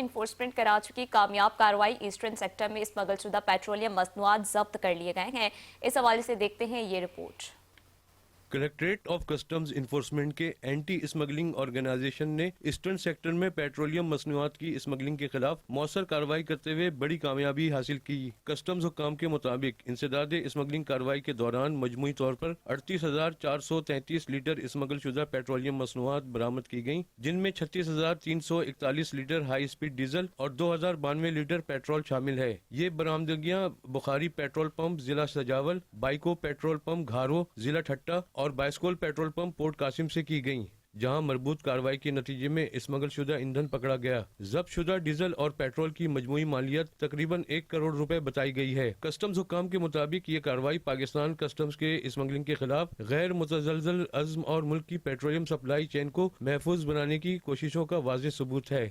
Enforcement کرا چکی کامیاب کارروائی ایسٹرن سیکٹر میں اسمگل شدہ پیٹرولیم مصنوعات ضبط کر لیے گئے ہیں. اس حوالے سے دیکھتے ہیں یہ رپورٹ. کلیکٹریٹ آف کسٹمز انفورسمنٹ کے اینٹی اسمگلنگ آرگنائزیشن نے ایسٹرن سیکٹر میں پیٹرولیم مصنوعات کی اسمگلنگ کے خلاف مؤثر کارروائی کرتے ہوئے بڑی کامیابی حاصل کی. کسٹمز حکام کے مطابق انسداد اسمگلنگ کارروائی کے دوران مجموعی طور پر 38,433 لیٹر اسمگل شدہ پیٹرولیم مصنوعات برآمد کی گئیں، جن میں 36,341 لیٹر ہائی اسپیڈ ڈیزل اور 2,092 لیٹر پیٹرول شامل ہے. یہ برآمدگیاں بخاری پیٹرول پمپ ضلع سجاول، بائیکو پیٹرول پمپ گھارو ضلع ٹھٹہ اور بائسکول پیٹرول پمپ پورٹ قاسم سے کی گئیں، جہاں مربوط کارروائی کے نتیجے میں اسمگل شدہ ایندھن پکڑا گیا. ضبط شدہ ڈیزل اور پیٹرول کی مجموعی مالیت تقریباً 1 کروڑ روپے بتائی گئی ہے. کسٹمز حکام کے مطابق یہ کارروائی پاکستان کسٹمز کے اسمگلنگ کے خلاف غیر متزلزل عزم اور ملک کی پیٹرولیم سپلائی چین کو محفوظ بنانے کی کوششوں کا واضح ثبوت ہے.